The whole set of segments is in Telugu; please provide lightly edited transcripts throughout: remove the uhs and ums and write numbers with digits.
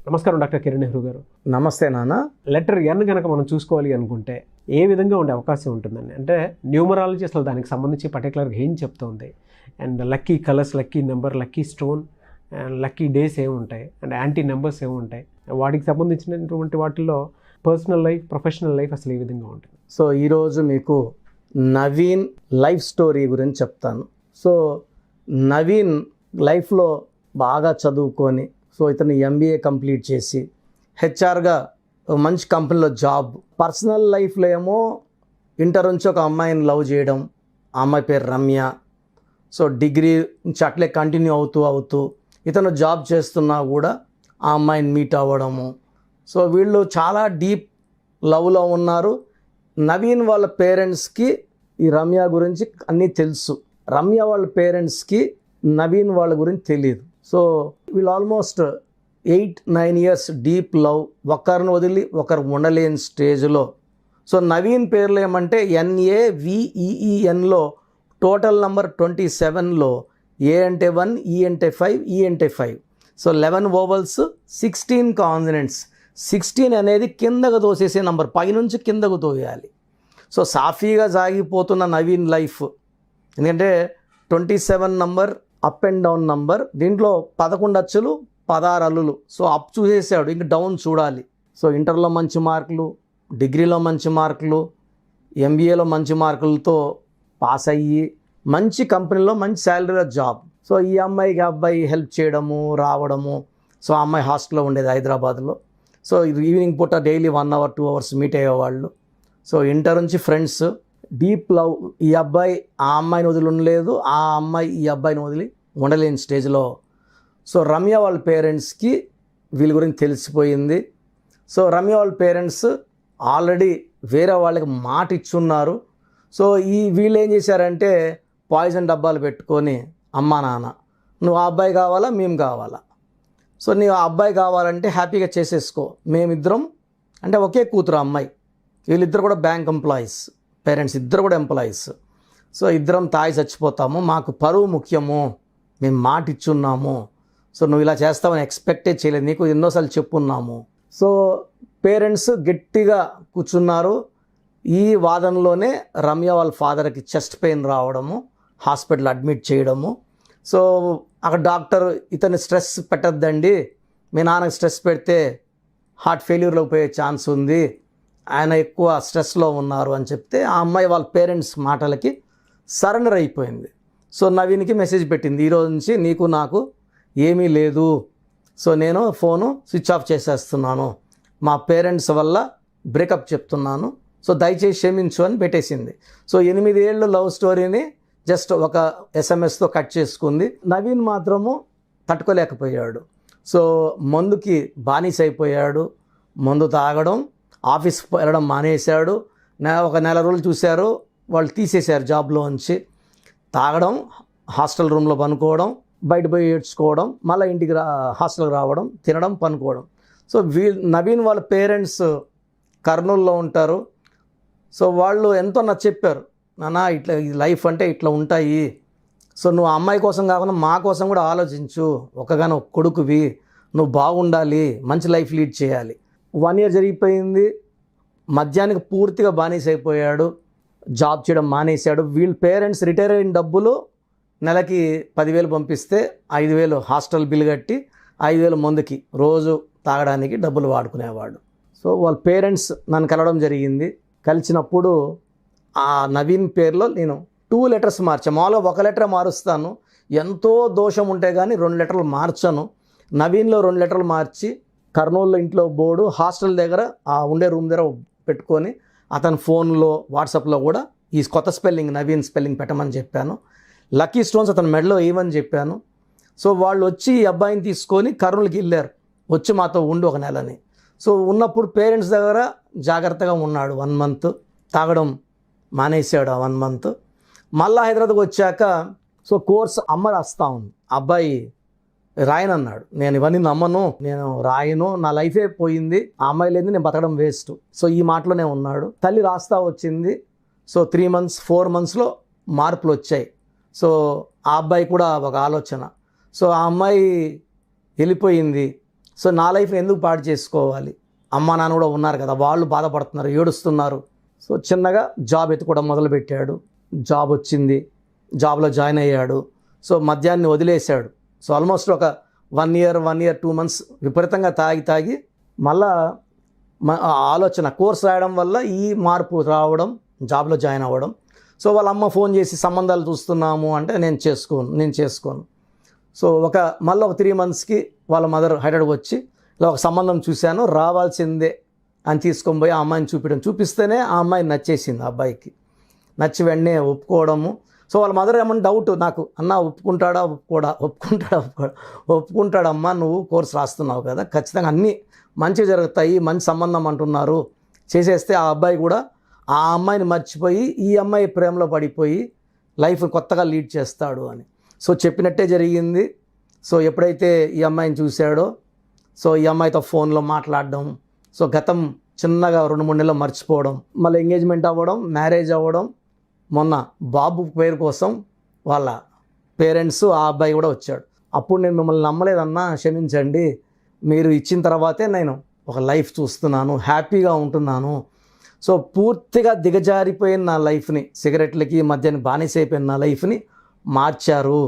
నమస్కారం డాక్టర్ కిరణ్ నెహ్రూ గారు. నమస్తే నాన్న. లెటర్ ఎన్ కనుక మనం చూసుకోవాలి అనుకుంటే ఏ విధంగా ఉండే అవకాశం ఉంటుందండి? అంటే న్యూమరాలజీ అసలు దానికి సంబంధించి పర్టికులర్గా ఏం చెప్తుంది? And lucky colours, lucky number, lucky stone, and lucky days ఏముంటాయి, అండ్ యాంటీ నెంబర్స్ ఏముంటాయి, వాటికి సంబంధించినటువంటి వాటిల్లో పర్సనల్ లైఫ్, ప్రొఫెషనల్ లైఫ్ అసలు ఏ విధంగా ఉంటుంది? సో ఈరోజు మీకు నవీన్ లైఫ్ స్టోరీ గురించి చెప్తాను. సో నవీన్ లైఫ్లో బాగా చదువుకొని, సో ఇతను ఎంబీఏ కంప్లీట్ చేసి హెచ్ఆర్గా మంచి కంపెనీలో జాబ్. పర్సనల్ లైఫ్లో ఏమో ఇంటర్ నుంచి ఒక అమ్మాయిని లవ్ చేయడం, ఆ అమ్మాయి పేరు రమ్య. సో డిగ్రీ నుంచి అట్లే కంటిన్యూ అవుతూ ఇతను జాబ్ చేస్తున్నా కూడా ఆ అమ్మాయిని మీట్ అవ్వడము. సో వీళ్ళు చాలా డీప్ లవ్లో ఉన్నారు. నవీన్ వాళ్ళ పేరెంట్స్కి ఈ రమ్య గురించి అన్నీ తెలుసు. రమ్య వాళ్ళ పేరెంట్స్కి నవీన్ వాళ్ళ గురించి తెలియదు. సో వీళ్ళు ఆల్మోస్ట్ 8-9 ఇయర్స్ డీప్ లవ్, ఒకరిని వదిలి ఒకరు ఉండలేని స్టేజ్లో. సో నవీన్ పేర్లు ఏమంటే NAVEENలో టోటల్ నంబర్ 27లో ఏ అంటే 1, ఈ అంటే 5, ఈ అంటే 5. So 11 వోవల్స్, 16 consonants. 16 అనేది కిందకు తోసేసే నంబర్, పైనుంచి కిందకు తోయాలి. సో సాఫీగా సాగిపోతున్న నవీన్ లైఫ్. ఎందుకంటే 27 number up and down number, దీంట్లో 11 అచ్చులు 16 అల్లులు. సో అప్ చూసేసాడు, ఇంక డౌన్ చూడాలి. సో ఇంటర్లో మంచి మార్కులు, డిగ్రీలో మంచి మార్కులు, ఎంబీఏలో మంచి మార్కులతో పాస్ అయ్యి మంచి కంపెనీలో మంచి శాలరీలో జాబ్. సో ఈ అమ్మాయికి అబ్బాయి హెల్ప్ చేయడము, రావడము. సో ఆ అమ్మాయి హాస్టల్లో ఉండేది హైదరాబాద్లో. సో ఈవినింగ్ పూట డైలీ 1 అవర్ 2 అవర్స్ మీట్ అయ్యేవాళ్ళు. సో ఇంటర్ నుంచి ఫ్రెండ్స్, డీప్ లవ్. ఈ అబ్బాయి ఆ అమ్మాయిని వదిలి ఉండలేదు, ఆ అమ్మాయి ఈ అబ్బాయిని వదిలి ఉండలేని స్టేజ్లో. సో రమ్య వాళ్ళ పేరెంట్స్కి వీళ్ళ గురించి తెలిసిపోయింది. సో రమ్య వాళ్ళ పేరెంట్స్ ఆల్రెడీ వేరే వాళ్ళకి మాట ఇచ్చున్నారు. సో వీళ్ళు ఏం చేశారంటే పాయిజన్ డబ్బాలు పెట్టుకొని, అమ్మా నాన్న నువ్వు ఆ అబ్బాయి కావాలా, మేము కావాలా, సో నీవు ఆ అబ్బాయి కావాలంటే హ్యాపీగా చేసేసుకో, మేమిద్దరం అంటే ఒకే కూతురు అమ్మాయి, వీళ్ళిద్దరు కూడా బ్యాంక్ ఎంప్లాయీస్, పేరెంట్స్ ఇద్దరు కూడా ఎంప్లాయీస్. సో ఇద్దరం తాగి చచ్చిపోతాము, మాకు పరువు ముఖ్యము, మేము మాట ఇచ్చున్నాము, సో నువ్వు ఇలా చేస్తావని ఎక్స్పెక్టే చేయలేదు, నీకు ఎన్నోసార్లు చెప్పున్నాము. సో పేరెంట్స్ గట్టిగా కూర్చున్నారు. ఈ వాదనలోనే రమ్య వాళ్ళ ఫాదర్కి చెస్ట్ పెయిన్ రావడము, హాస్పిటల్ అడ్మిట్ చేయడము. సో అక్కడ డాక్టర్ ఇతని స్ట్రెస్ పెట్టద్దండి, మీ నాన్నకి స్ట్రెస్ పెడితే హార్ట్ ఫెయిల్యూర్లోకి పోయే ఛాన్స్ ఉంది, ఆయన ఎక్కువ స్ట్రెస్లో ఉన్నారు అని చెప్తే ఆ అమ్మాయి వాళ్ళ పేరెంట్స్ మాటలకి సరెండర్ అయిపోయింది. సో నవీన్కి మెసేజ్ పెట్టింది, ఈరోజు నుంచి నీకు నాకు ఏమీ లేదు, సో నేను ఫోను స్విచ్ ఆఫ్ చేసేస్తున్నాను, మా పేరెంట్స్ వల్ల బ్రేకప్ చెప్తున్నాను, సో దయచేసి క్షమించు అని పెట్టేసింది. సో 8 ఏళ్ళు లవ్ స్టోరీని జస్ట్ ఒక SMS తో కట్ చేసుకుంది. నవీన్ మాత్రము తట్టుకోలేకపోయాడు. సో మందుకి బానిస అయిపోయాడు, మందు తాగడం, ఆఫీస్ వెళ్ళడం మానేశాడు. ఒక నెల రోజులు చూశారు, వాళ్ళు తీసేశారు జాబ్లోంచి. తాగడం, హాస్టల్ రూమ్లో పనుకోవడం, బయట పోయి ఏడ్చుకోవడం, మళ్ళీ ఇంటికి హాస్టల్కి రావడం, తినడం, పనుకోవడం. సో నవీన్ వాళ్ళ పేరెంట్స్ కర్నూలులో ఉంటారు. సో వాళ్ళు ఎంతో నాకు చెప్పారు, నాన్న ఇట్లా లైఫ్ అంటే ఇట్లా ఉంటాయి, సో నువ్వు అమ్మాయి కోసం కాకుండా మా కోసం కూడా ఆలోచించు, ఒకగానో కొడుకువి, నువ్వు బాగుండాలి, మంచి లైఫ్ లీడ్ చేయాలి. 1 ఇయర్ జరిగిపోయింది, మద్యానికి పూర్తిగా బానిస అయిపోయాడు, జాబ్ చేయడం మానేశాడు. వీళ్ళ పేరెంట్స్ రిటైర్ అయిన డబ్బులు నెలకి 10,000 పంపిస్తే 5,000 హాస్టల్ బిల్ కట్టి 5,000 మందుకి రోజు తాగడానికి డబ్బులు వాడుకునేవాడు. సో వాళ్ళ పేరెంట్స్ నన్ను కలవడం జరిగింది. కలిసినప్పుడు ఆ నవీన్ పేరులో నేను 2 లెటర్స్ మార్చాను. మామూలుగా 1 లెటర్ మారుస్తాను, ఎంతో దోషం ఉంటే కానీ 2 లెటర్లు మార్చను. నవీన్లో 2 లెటర్లు మార్చి కర్నూలులో ఇంట్లో బోర్డు, హాస్టల్ దగ్గర ఆ ఉండే రూమ్ దగ్గర పెట్టుకొని అతని ఫోన్లో వాట్సాప్లో కూడా ఈ కొత్త స్పెల్లింగ్ నవీన్ స్పెల్లింగ్ పెట్టమని చెప్పాను. లక్కీ స్టోన్స్ అతని మెడలో వేయమని చెప్పాను. సో వాళ్ళు వచ్చి ఈ అబ్బాయిని తీసుకొని కర్నూలుకి వెళ్ళారు, వచ్చి మాతో ఉండి 1 నెలని. సో ఉన్నప్పుడు పేరెంట్స్ దగ్గర జాగ్రత్తగా ఉన్నాడు. 1 మంత్ తాగడం మానేశాడు. ఆ 1 మంత్ మళ్ళీ హైదరాబాద్కి వచ్చాక సో కోర్స్ అమ్మ రాస్తా ఉంది, అబ్బాయి రాయనన్నాడు. నేను ఇవన్నీ నమ్మను, నేను రాయను, నా లైఫే పోయింది, ఆ అమ్మాయి లేదు, నేను బతకడం వేస్ట్. సో ఈ మాటలోనే ఉన్నాడు. తల్లి రాస్తా వచ్చింది. సో 3 months 4 monthsలో మార్పులు వచ్చాయి. సో ఆ అబ్బాయి కూడా ఒక ఆలోచన. సో ఆ అమ్మాయి వెళ్ళిపోయింది. సో నా లైఫ్ని ఎందుకు పాడు చేసుకోవాలి, అమ్మ నాన్న కూడా ఉన్నారు కదా, వాళ్ళు బాధపడుతున్నారు, ఏడుస్తున్నారు. సో చిన్నగా జాబ్ ఎత్తుకోవడం మొదలుపెట్టాడు. జాబ్ వచ్చింది, జాబ్లో జాయిన్ అయ్యాడు. సో మద్యాన్ని వదిలేశాడు. సో ఆల్మోస్ట్ ఒక 1 year 2 months విపరీతంగా తాగి మళ్ళా ఆలోచన కోర్స్ రాయడం వల్ల ఈ మార్పు రావడం, జాబ్లో జాయిన్ అవ్వడం. సో వాళ్ళ అమ్మ ఫోన్ చేసి సంబంధాలు చూస్తున్నాము అంటే నేను చేసుకోను. సో మళ్ళీ ఒక 3 monthsకి వాళ్ళ మదర్ హైదరాబాద్ వచ్చి ఇలా ఒక సంబంధం చూశాను, రావాల్సిందే అని తీసుకొని పోయి ఆ అమ్మాయిని చూపిస్తేనే ఆ అమ్మాయి నచ్చేసింది. ఆ అబ్బాయికి నచ్చి వెంటనే ఒప్పుకోవడము. సో వాళ్ళ మదర్ ఏమన్నా డౌట్ నాకు, అన్న ఒప్పుకుంటాడమ్మా, నువ్వు కోర్స్ రాస్తున్నావు కదా, ఖచ్చితంగా అన్నీ మంచిగా జరుగుతాయి, మంచి సంబంధం అంటున్నారు, చేసేస్తే ఆ అబ్బాయి కూడా ఆ అమ్మాయిని మర్చిపోయి ఈ అమ్మాయి ప్రేమలో పడిపోయి లైఫ్ కొత్తగా లీడ్ చేస్తాడు అని. సో చెప్పినట్టే జరిగింది. సో ఎప్పుడైతే ఈ అమ్మాయిని చూశాడో, సో ఈ అమ్మాయితో ఫోన్లో మాట్లాడడం, సో గతం చిన్నగా 2-3 నెలలు మర్చిపోవడం, మళ్ళీ ఎంగేజ్మెంట్ అవ్వడం, మ్యారేజ్ అవ్వడం. మొన్న బాబు పేరు కోసం వాళ్ళ పేరెంట్స్, ఆ అబ్బాయి కూడా వచ్చాడు. అప్పుడు నేను మిమ్మల్ని నమ్మలేదన్నా, క్షమించండి, మీరు ఇచ్చిన తర్వాతే నేను ఒక లైఫ్ చూస్తున్నాను, హ్యాపీగా ఉంటున్నాను. సో పూర్తిగా దిగజారిపోయిన నా లైఫ్ని, సిగరెట్లకి మధ్యాహ్నం బానిసైపోయిన నా లైఫ్ని మార్చారు.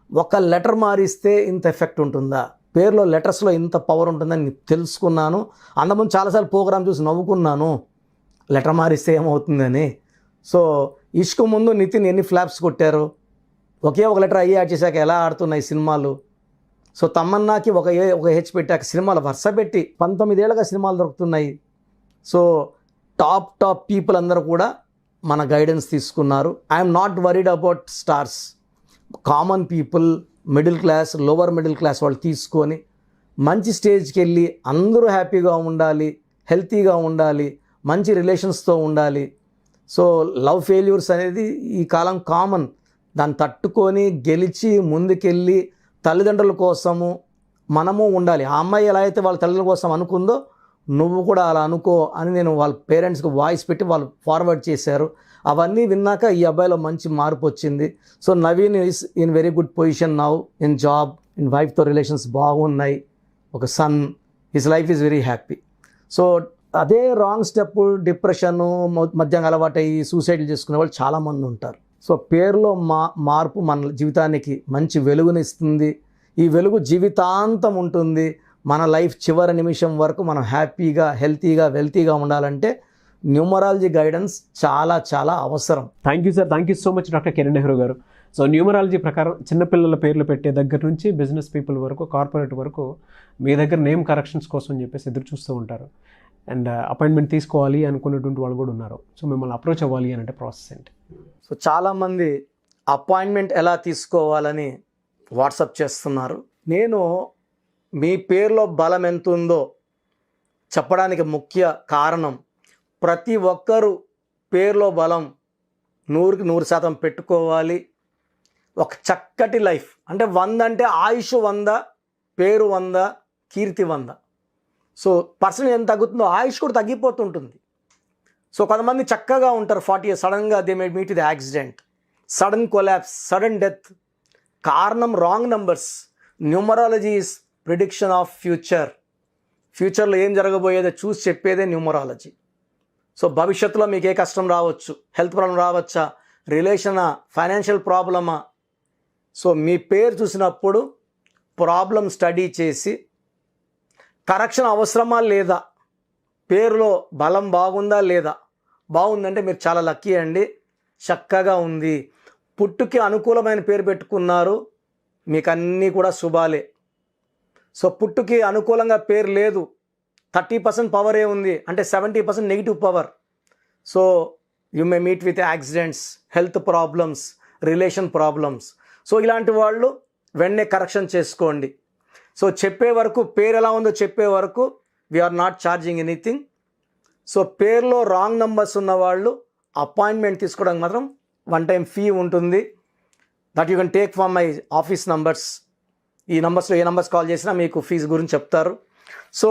ఒక లెటర్ మారిస్తే ఇంత ఎఫెక్ట్ ఉంటుందా, పేరులో లెటర్స్లో ఇంత పవర్ ఉంటుందని తెలుసుకున్నాను. అంతకుముందు చాలాసార్లు ప్రోగ్రామ్ చూసి నవ్వుకున్నాను, లెటర్ మారిస్తే ఏమవుతుందని. సో ఇష్క్ ముందు నితిన్ ఎన్ని ఫ్లాప్స్ కొట్టారు, ఒకే ఒక లెటర్ అయ్యి యాడ్ చేశాక ఎలా ఆడుతున్నాయి సినిమాలు. సో తమన్నాకి ఒక హెచ్ పెట్టాక సినిమాలు వరుస పెట్టి 19 ఏళ్ళగా సినిమాలు దొరుకుతున్నాయి. సో టాప్ పీపుల్ అందరూ కూడా మన గైడెన్స్ తీసుకున్నారు. I'm not worried about stars, common people, middle class, lower middle class వాళ్ళు తీసుకొని మంచి స్టేజ్కి వెళ్ళి అందరూ హ్యాపీగా ఉండాలి, హెల్తీగా ఉండాలి, మంచి రిలేషన్స్తో ఉండాలి. సో లవ్ ఫెయిల్యూర్స్ అనేది ఈ కాలం కామన్. దాన్ని తట్టుకొని గెలిచి ముందుకెళ్ళి తల్లిదండ్రుల కోసము మనము ఉండాలి. ఆ అమ్మాయి ఎలా అయితే వాళ్ళ తల్లిదండ్రుల కోసం అనుకుందో నువ్వు కూడా అలా అనుకో అని నేను వాళ్ళ పేరెంట్స్కి వాయిస్ పెట్టి వాళ్ళు ఫార్వర్డ్ చేశారు. అవన్నీ విన్నాక ఈ అబ్బాయిలో మంచి మార్పు వచ్చింది. So Naveen is in very good position now, in job, in వైఫ్తో రిలేషన్స్ బాగున్నాయి, ఒక son, his life is very happy. So అదే రాంగ్ స్టెప్, డిప్రెషను, మద్యం అలవాటయ్యి సూసైడ్లు చేసుకునే వాళ్ళు చాలామంది ఉంటారు. సో పేరులో మార్పు మన జీవితానికి మంచి వెలుగునిస్తుంది. ఈ వెలుగు జీవితాంతం ఉంటుంది. మన లైఫ్ చివరి నిమిషం వరకు మనం హ్యాపీగా, హెల్తీగా, వెల్తీగా ఉండాలంటే న్యూమరాలజీ గైడెన్స్ చాలా చాలా అవసరం. Thank you sir, thank you so much doctor Kiran Nehru garu. So numerology ప్రకారం చిన్నపిల్లల పేర్లు పెట్టే దగ్గర నుంచి బిజినెస్ పీపుల్ వరకు, కార్పొరేట్ వరకు మీ దగ్గర నేమ్ కరెక్షన్స్ కోసం చెప్పేసి ఎదురు చూస్తూ ఉంటారు. అండ్ అపాయింట్మెంట్ తీసుకోవాలి అనుకునేటువంటి వాళ్ళు కూడా ఉన్నారు. సో మిమ్మల్ని అప్రోచ్ అవ్వాలి అని అంటే ప్రాసెస్ ఏంటి? సో చాలామంది అపాయింట్మెంట్ ఎలా తీసుకోవాలని వాట్సాప్ చేస్తున్నారు. నేను మీ పేరులో బలం ఎంత ఉందో చెప్పడానికి ముఖ్య కారణం, ప్రతి ఒక్కరూ పేరులో బలం 100కి 100% పెట్టుకోవాలి. ఒక చక్కటి లైఫ్ అంటే 100 అంటే ఆయుష్ 100, పేరు 100, కీర్తి 100. సో పర్సన్ ఎంత తగ్గుతుందో ఆయుష్ కూడా తగ్గిపోతుంటుంది. సో కొంతమంది చక్కగా ఉంటారు 40 years, సడన్గా they may meet the accident, sudden collapse, sudden death. కారణం wrong numbers. Numerology is prediction of ఫ్యూచర్లో ఏం జరగబోయేదో చూసి చెప్పేదే న్యూమరాలజీ. సో భవిష్యత్తులో మీకు ఏ కష్టం రావచ్చు, హెల్త్ ప్రాబ్లం రావచ్చా, రిలేషనా, ఫైనాన్షియల్ ప్రాబ్లమా. సో మీ పేరు చూసినప్పుడు ప్రాబ్లం స్టడీ చేసి కరెక్షన్ అవసరమా లేదా, పేరులో బలం బాగుందా లేదా, బాగుందంటే మీరు చాలా లక్కీ అండి, చక్కగా ఉంది. పుట్టుకి అనుకూలమైన పేరు పెట్టుకున్నారు, మీకు అన్నీ కూడా శుభాలే. సో పుట్టుకి అనుకూలంగా పేరు లేదు, 30% పవరే ఉంది అంటే 70% negative power. So you may meet with accidents, health problems, relation problems. So ఇలాంటి వాళ్ళు వెంటనే కరెక్షన్ చేసుకోండి. సో చెప్పే వరకు, పేరు ఎలా ఉందో చెప్పే వరకు we are not charging anything. So పేరులో రాంగ్ నంబర్స్ ఉన్న వాళ్ళు అపాయింట్మెంట్ తీసుకోవడానికి మాత్రం 1 time ఫీ ఉంటుంది. That you can take from my office numbers. ఈ నంబర్స్లో ఏ నంబర్స్ కాల్ చేసినా మీకు ఫీజు గురించి చెప్తారు. సో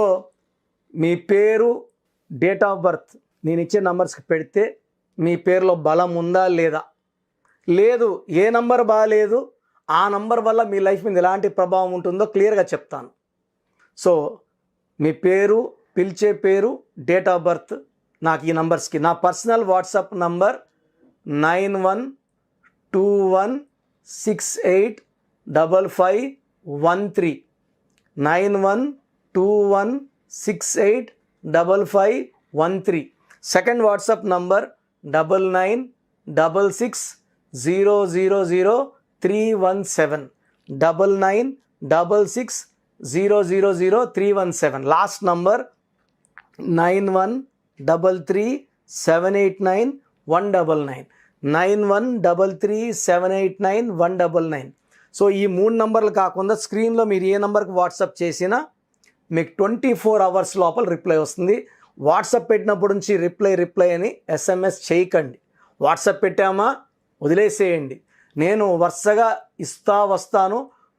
మీ పేరు, డేట్ ఆఫ్ బర్త్ నేను ఇచ్చే నంబర్స్కి పెడితే మీ పేరులో బలం ఉందా లేదా, లేదు ఏ నంబర్ బాగాలేదు, ఆ నంబర్ వల్ల మీ లైఫ్ మీద ఎలాంటి ప్రభావం ఉంటుందో క్లియర్గా చెప్తాను. సో మీ పేరు, పిలిచే పేరు, డేట్ ఆఫ్ బర్త్ నాకు ఈ నంబర్స్కి. నా personal WhatsApp number 9121685513 9121685513. Second WhatsApp number 9966000317 9966000317. Last number 9133789199 9133789199. So ఈ 3 నంబర్లు కాకుండా స్క్రీన్లో మీరు ఏ నంబర్కి వాట్సాప్ చేసినా మీకు 24 అవర్స్ లోపల రిప్లై వస్తుంది. వాట్సాప్ పెట్టినప్పటి నుంచి రిప్లై అని SMS చేయకండి. వాట్సాప్ పెట్టామా వదిలేసేయండి. నేను వరుసగా వస్తాను.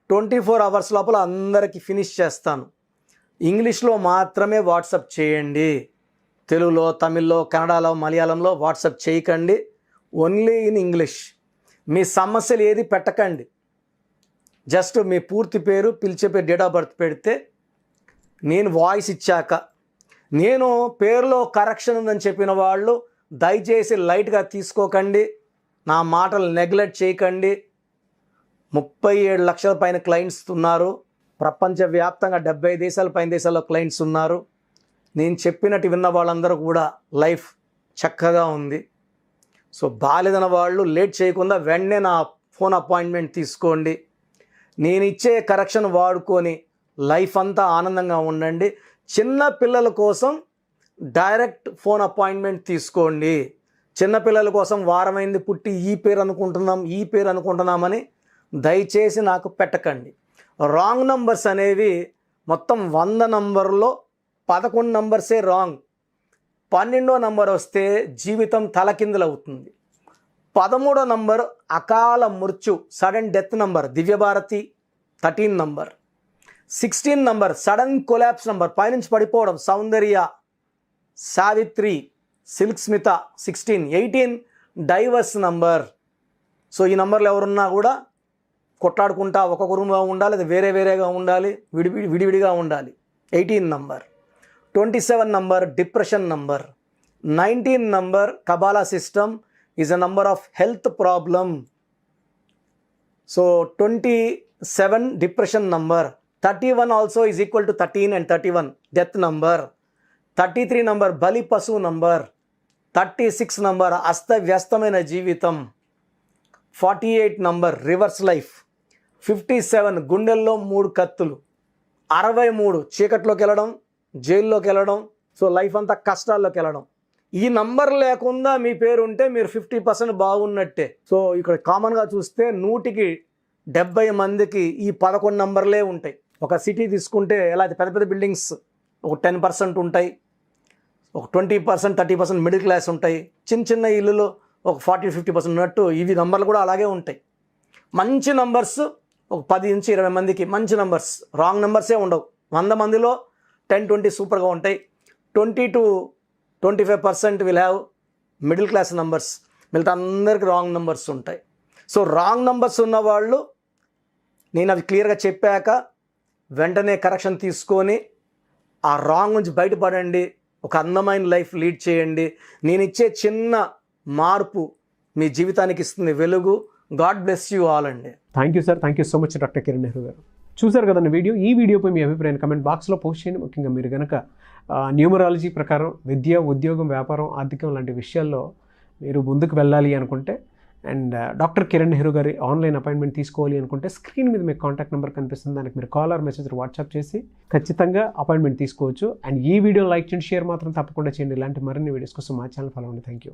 24 అవర్స్ లోపల అందరికీ ఫినిష్ చేస్తాను. ఇంగ్లీష్లో మాత్రమే వాట్సాప్ చేయండి. తెలుగులో, తమిళ్లో, కన్నడలో, మలయాళంలో వాట్సాప్ చేయకండి. Only in English. మీ సమస్యలు ఏది పెట్టకండి. జస్ట్ మీ పూర్తి పేరు, పిలిచే పేరు, డేట్ ఆఫ్ బర్త్ పెడితే నేను వాయిస్ ఇచ్చాక, నేను పేరులో కరెక్షన్ ఉందని చెప్పిన వాళ్ళు దయచేసి లైట్గా తీసుకోకండి. నా మాటలు నెగ్లెక్ట్ చేయకండి. 37 లక్షల పైన క్లయింట్స్ ఉన్నారు. ప్రపంచవ్యాప్తంగా 75 దేశాల పైన దేశాల్లో క్లయింట్స్ ఉన్నారు. నేను చెప్పినట్టు విన్న వాళ్ళందరూ కూడా లైఫ్ చక్కగా ఉంది. సో బాలేదన్న వాళ్ళు లేట్ చేయకుండా వెంటనే నా ఫోన్ అపాయింట్మెంట్ తీసుకోండి. నేను ఇచ్చే కరెక్షన్ వాడుకొని లైఫ్ అంతా ఆనందంగా ఉండండి. చిన్న పిల్లల కోసం డైరెక్ట్ ఫోన్ అపాయింట్మెంట్ తీసుకోండి. చిన్నపిల్లల కోసం వారమైంది పుట్టి ఈ పేరు అనుకుంటున్నామని దయచేసి నాకు పెట్టకండి. రాంగ్ నంబర్స్ అనేవి మొత్తం 100 నంబర్లో 11 నంబర్సే రాంగ్. 12వ నంబర్ వస్తే జీవితం తలకిందులవుతుంది. 13వ నంబర్ అకాల మృత్యు, సడన్ డెత్ నంబర్, దివ్యభారతి 13 నంబర్. 16 నంబర్ సడన్ కొలాప్స్ నంబర్, పైనుంచి పడిపోవడం, Soundarya, Savitri, Silk Smitha 16. 18 divorce number. So ఈ నంబర్లు ఎవరున్నా కూడా కొట్లాడుకుంటా ఒక కుటుంబంగా ఉండాలి, అది వేరేగా ఉండాలి, విడివిడిగా ఉండాలి. 18 number. 27 number depression number. 19 number Kabbalah system is a number of health problem. So 27 depression number. 31 also is equal to 13 and 31 death number. 33 number బలి పశువు నంబర్. 36 నంబర్ అస్తవ్యస్తమైన జీవితం. 48 నంబర్ రివర్స్ లైఫ్. 57 గుండెల్లో 3 కత్తులు. 63 చీకట్లోకి వెళ్ళడం, జైల్లోకి వెళ్ళడం, సో లైఫ్ అంతా కష్టాల్లోకి వెళ్ళడం. ఈ నంబర్ లేకుండా మీ పేరు ఉంటే మీరు 50% బాగున్నట్టే. సో ఇక్కడ కామన్గా చూస్తే 100కి 70 మందికి ఈ 11 నంబర్లే ఉంటాయి. ఒక సిటీ తీసుకుంటే ఎలా అయితే పెద్ద బిల్డింగ్స్ ఒక 10% ఉంటాయి, ఒక 20%, 30% మిడిల్ క్లాస్ ఉంటాయి. చిన్న ఇల్లులో ఒక 40-50% ఉన్నట్టు ఇవి నంబర్లు కూడా అలాగే ఉంటాయి. మంచి నంబర్స్ ఒక 10 నుంచి 20 మందికి మంచి నంబర్స్, రాంగ్ నంబర్సే ఉండవు. 100 మందిలో 10-20 సూపర్గా ఉంటాయి. 20-25% will have middle class numbers. మిగతా అందరికీ రాంగ్ నంబర్స్ ఉంటాయి. సో రాంగ్ నంబర్స్ ఉన్నవాళ్ళు నేను అవి క్లియర్గా చెప్పాక వెంటనే కరెక్షన్ తీసుకొని ఆ రాంగ్ నుంచి బయటపడండి. ఒక అందమైన లైఫ్ లీడ్ చేయండి. నేను ఇచ్చే చిన్న మార్పు మీ జీవితానికి ఇస్తుంది వెలుగు. గాడ్ బ్లెస్ యూ ఆల్ అండి. Thank you sir. Thank you so much doctor Kiran Nehru గారు. చూసారు కదండి వీడియో. ఈ వీడియోపై మీ అభిప్రాయం కమెంట్ బాక్స్లో పోస్ట్ చేయండి. ముఖ్యంగా మీరు కనుక న్యూమరాలజీ ప్రకారం విద్య, ఉద్యోగం, వ్యాపారం, ఆర్థికం లాంటి విషయాల్లో మీరు ముందుకు వెళ్ళాలి అనుకుంటే అండ్ డాక్టర్ కిరణ్ నెహ్రూ గారి ఆన్లైన్ అపాయింట్మెంట్ తీసుకోవాలి అనుకుంటే స్క్రీన్ మీద మీకు కాంటాక్ట్ నెంబర్ కనిపిస్తుంది. దానికి మీరు కాల్ ఆర్ మెసేజ్ వాట్సాప్ చేసి ఖచ్చితంగా అపాయింట్మెంట్ తీసుకోవచ్చు. అండ్ ఈ వీడియో లైక్ చేయండి, షేర్ మాత్రం తప్పకుండా చేయండి. ఇలాంటి మరిన్ని వీడియోస్ కోసం మా ఛానల్ ఫాలో అవ్వండి. Thank you.